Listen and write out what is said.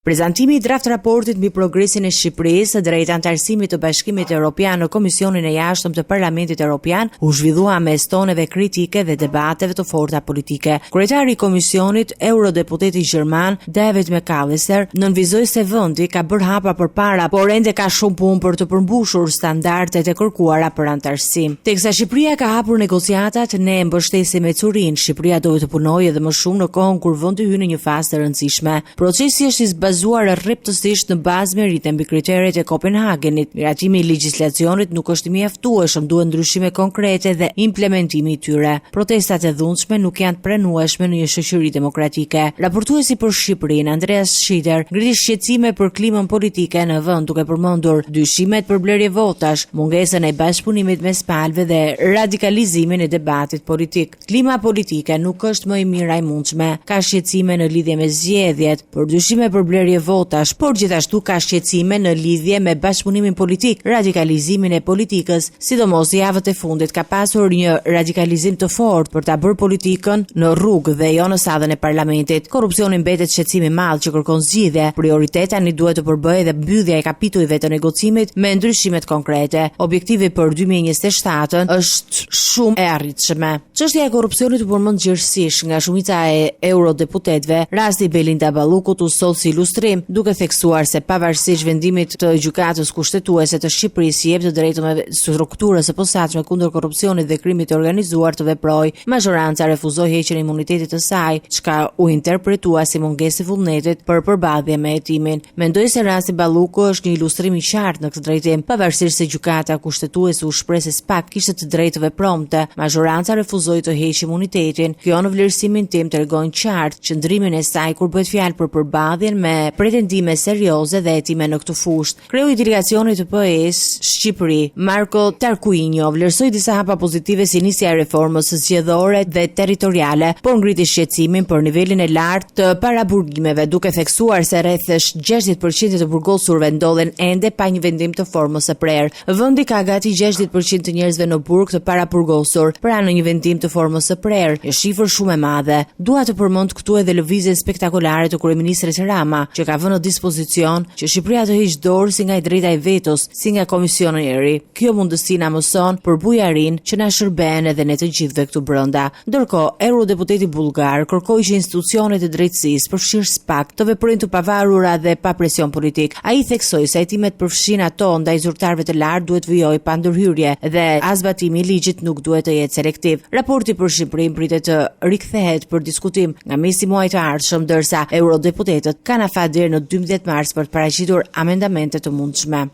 Prezantimi I draft raportit mbi progresin e Shqipërisë drejt antarësimit të Bashkimit Evropian në Komisionin e Jashtëm të Parlamentit Evropian u zhvillua mes toneve kritike dhe debateve të forta politike. Kryetari I komisionit, eurodeputeti gjerman David McAllister, nënvizoi se vendi ka bërë hapa përpara, por ende ka shumë punë për të përmbushur standardet e kërkuara për antarësim. Teksa Shqipëria ka hapur negociatat, ne mbështesim Ecurin. Shqipëria duhet të punojë edhe më shumë në kohën kur vendi hyn në një fazë të rëndësishme. Procesi është I bazuar rreptësisht në bazë merite mbi kriteret e Kopenhagenit. Miratimi I legjislacionit nuk është I mjaftueshëm, duhet ndryshime konkrete dhe implementimi I tyre. Protestat e dhunshme nuk janë të pranueshme në një shoqëri demokratike. Raportuesi për Shqipërinë, Andreas Schieder, ngriti shqetësime për klimën politike në vend, duke përmendur dyshimet për blerje votash, mungesën e bashkëpunimit mes palëve dhe radikalizimin e debatit politik. Klima politike nuk është më e mira e mundshme. Ka shqetësime në lidhje me zgjedhjet, për dyshime për blerje votash, por gjithashtu ka shqetësime në lidhje me bashkëpunimin politik, radikalizimin e politikës, sidomos javët e fundit ka pasur një radikalizim të fortë për ta bërë politikën në rrugë dhe jo në sallën e parlamentit. Korrupsioni mbetet shqetësim I madh që kërkon zgjidhje. Prioriteti tani duhet të përbëhej dhe mbyllja e kapitujve të negocimit me ndryshimet konkrete. Objektivi për 2027 është shumë e arritshme. Çështja e korrupsionit u përmend gjithësisht nga shumica e eurodeputetëve. Rasti Belinda Ballukut u sol si ilustrim, duke theksuar se pavarësisht vendimit të gjykatës kushtetuese të Shqipërisë jep të drejtën e strukturës së posaçme kundër korrupsionit dhe krimit të organizuar të veprojë, majoranca refuzoi heqjen e imunitetit të saj, çka u interpretua si mungesë e vullnetit për përballje me hetimin. Mendoj se rasti Balluku është një ilustrim I qartë në këtë drejtim. Pavarësisht se gjykata kushtetuese u shpreh se SPAK kishte të drejtë vepromte, majoranca refuzoi të heqë imunitetin. Kjo në vlerësimin tim tregon qartë qëndrimin e saj kur bëhet fjalë për përballjen me pretendime serioze dhe hetime në këtë fushë. Kreu I delegacionit të PS Shqipëri, Marco Tarquinio, vlerësoi disa hapa pozitive si nisja e reformës zgjedhore dhe territoriale, por ngriti shqetësimin për nivelin e lartë të paraburgimeve, duke theksuar se rreth 60% të burgosurve ndodhen ende pa një vendim të formës së prerë. Vendi ka gati 60% të njerëzve në burg të paraburgosur, pra në një vendim të formës së prerë, një shifër shumë e madhe. Dua të përmend këtu edhe lëvizjen spektakolare të kryeministrit Rama, që ka vënë në dispozicion që Shqipëria të heqë dorë si nga drejta e vetos, si nga Komisioni I ri. Kjo mundësi na mëson për bujarin që na shërben edhe ne të gjithëve këtu brenda. Ndërkohë, eurodeputeti bullgar kërkoi që institucionet e drejtësisë, përfshirë SPAK, të veprojnë të pavarura dhe pa presion politik. Ai theksoi se hetimet përfshin ato ndaj zyrtarëve të lartë duhet vijojë pa ndërhyrje dhe as zbatimi I ligjit nuk duhet të jetë selektiv. Raporti për Shqipërinë pritet të rikthehet për diskutim nga mesi I muajit të ardhshëm, ndërsa eurodeputetët kanë afat deri në 12 mars për të paraqitur amendamente të mundshme.